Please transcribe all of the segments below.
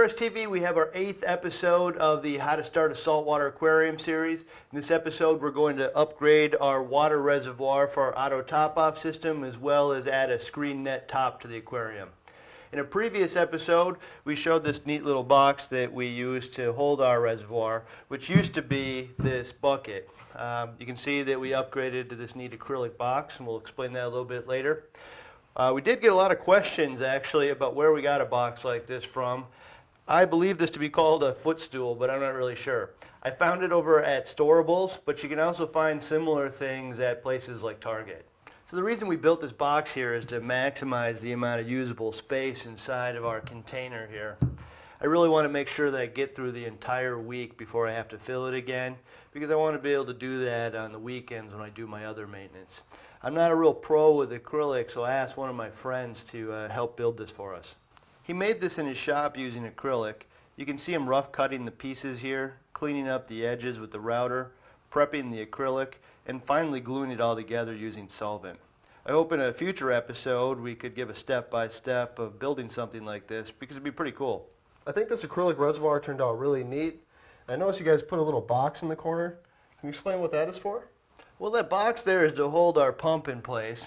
BRStv, we have our 8th episode of the How to Start a Saltwater Aquarium series. In this episode, we're going to upgrade our water reservoir for our auto top-off system, as well as add a screen net top to the aquarium. In a previous episode, we showed this neat little box that we use to hold our reservoir, which used to be this bucket. You can see that we upgraded to this neat acrylic box, and we'll explain that a little bit later. We did get a lot of questions, actually, about where we got a box like this from. I believe this to be called a footstool, but I'm not really sure. I found it over at Storables, but you can also find similar things at places like Target. So the reason we built this box here is to maximize the amount of usable space inside of our container here. I really want to make sure that I get through the entire week before I have to fill it again, because I want to be able to do that on the weekends when I do my other maintenance. I'm not a real pro with acrylic, so I asked one of my friends to help build this for us. He made this in his shop using acrylic. You can see him rough cutting the pieces here, cleaning up the edges with the router, prepping the acrylic, and finally gluing it all together using solvent. I hope in a future episode we could give a step-by-step of building something like this, because it'd be pretty cool. I think this acrylic reservoir turned out really neat. I noticed you guys put a little box in the corner. Can you explain what that is for? Well, that box there is to hold our pump in place.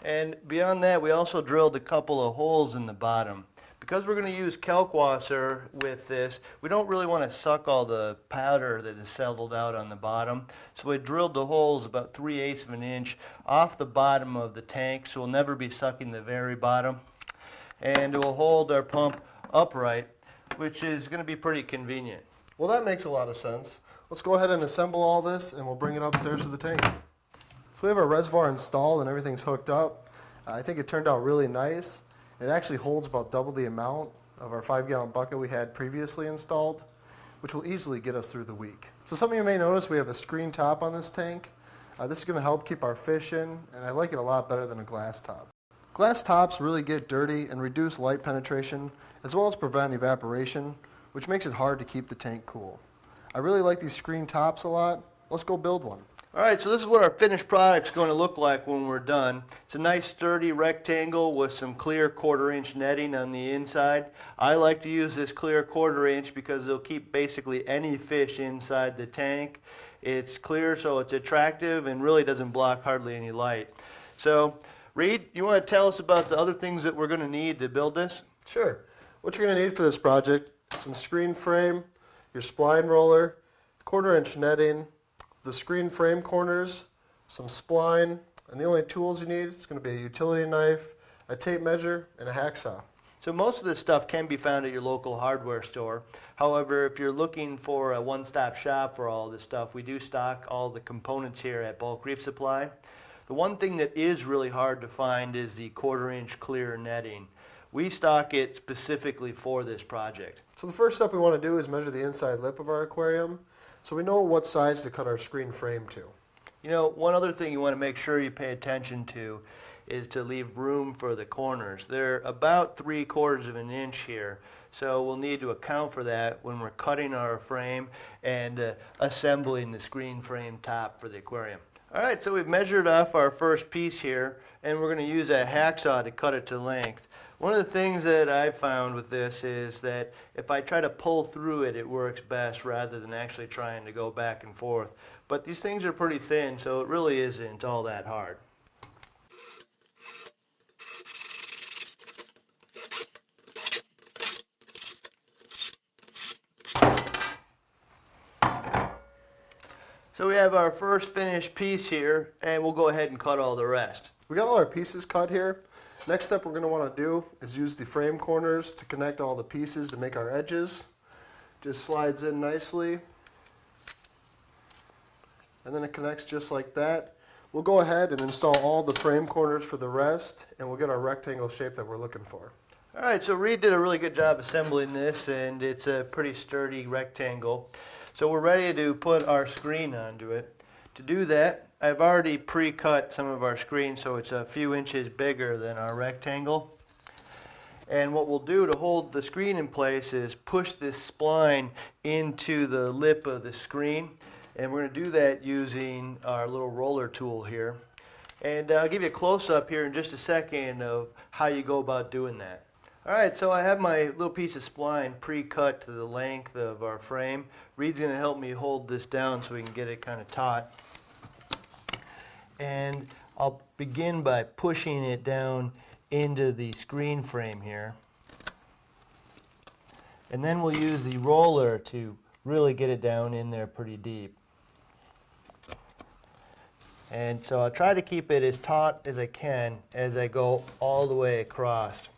And beyond that, we also drilled a couple of holes in the bottom. Because we're going to use kalkwasser with this, we don't really want to suck all the powder that is settled out on the bottom. So we drilled the holes about 3/8 of an inch off the bottom of the tank, so we'll never be sucking the very bottom. And it will hold our pump upright, which is going to be pretty convenient. Well, that makes a lot of sense. Let's go ahead and assemble all this, and we'll bring it upstairs to the tank. So we have our reservoir installed and everything's hooked up. I think it turned out really nice. It actually holds about double the amount of our 5-gallon bucket we had previously installed, which will easily get us through the week. So some of you may notice we have a screen top on this tank. This is going to help keep our fish in, and I like it a lot better than a glass top. Glass tops really get dirty and reduce light penetration, as well as prevent evaporation, which makes it hard to keep the tank cool. I really like these screen tops a lot. Let's go build one. Alright, so this is what our finished product is going to look like when we're done. It's a nice sturdy rectangle with some clear 1/4 inch netting on the inside. I like to use this clear 1/4 inch because it'll keep basically any fish inside the tank. It's clear, so it's attractive and really doesn't block hardly any light. So, Reed, you want to tell us about the other things that we're going to need to build this? Sure. What you're going to need for this project, some screen frame, your spline roller, 1/4 inch netting, the screen frame corners, some spline, and the only tools you need is going to be a utility knife, a tape measure, and a hacksaw. So most of this stuff can be found at your local hardware store. However, if you're looking for a one-stop shop for all this stuff, we do stock all the components here at Bulk Reef Supply. The one thing that is really hard to find is the 1/4 inch clear netting. We stock it specifically for this project. So the first step we want to do is measure the inside lip of our aquarium, so we know what size to cut our screen frame to. You know, one other thing you want to make sure you pay attention to is to leave room for the corners. They're about 3/4 of an inch here, so we'll need to account for that when we're cutting our frame and assembling the screen frame top for the aquarium. Alright, so we've measured off our first piece here, and we're going to use a hacksaw to cut it to length. One of the things that I've found with this is that if I try to pull through it, it works best rather than actually trying to go back and forth. But these things are pretty thin, so it really isn't all that hard. So we have our first finished piece here, and we'll go ahead and cut all the rest. We got all our pieces cut here. Next step we're going to want to do is use the frame corners to connect all the pieces to make our edges. Just slides in nicely. And then it connects just like that. We'll go ahead and install all the frame corners for the rest, and we'll get our rectangle shape that we're looking for. Alright, so Reed did a really good job assembling this, and it's a pretty sturdy rectangle. So we're ready to put our screen onto it. To do that, I've already pre-cut some of our screen so it's a few inches bigger than our rectangle. And what we'll do to hold the screen in place is push this spline into the lip of the screen. And we're going to do that using our little roller tool here. And I'll give you a close-up here in just a second of how you go about doing that. Alright, so I have my little piece of spline pre-cut to the length of our frame. Reed's going to help me hold this down so we can get it kind of taut. And I'll begin by pushing it down into the screen frame here. And then we'll use the roller to really get it down in there pretty deep. And so I'll try to keep it as taut as I can as I go all the way across.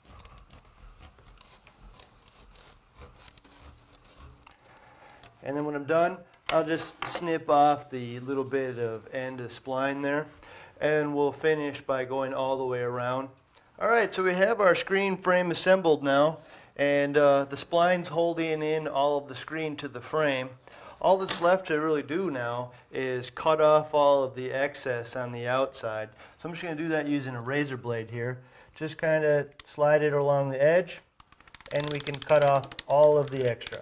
And then when I'm done, I'll just snip off the little bit of end of spline there, and we'll finish by going all the way around. Alright, so we have our screen frame assembled now, and the spline's holding in all of the screen to the frame. All that's left to really do now is cut off all of the excess on the outside. So I'm just going to do that using a razor blade here. Just kind of slide it along the edge, and we can cut off all of the extra.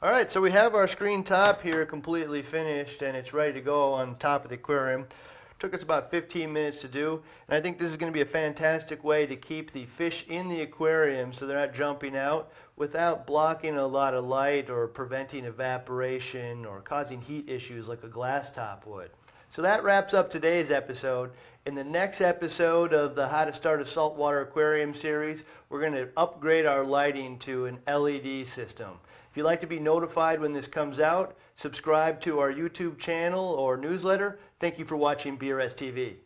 Alright, so we have our screen top here completely finished, and it's ready to go on top of the aquarium. Took us about 15 minutes to do, and I think this is going to be a fantastic way to keep the fish in the aquarium so they're not jumping out without blocking a lot of light or preventing evaporation or causing heat issues like a glass top would. So that wraps up today's episode. In the next episode of the How to Start a Saltwater Aquarium series, we're going to upgrade our lighting to an LED system. If you'd like to be notified when this comes out, subscribe to our YouTube channel or newsletter. Thank you for watching BRStv.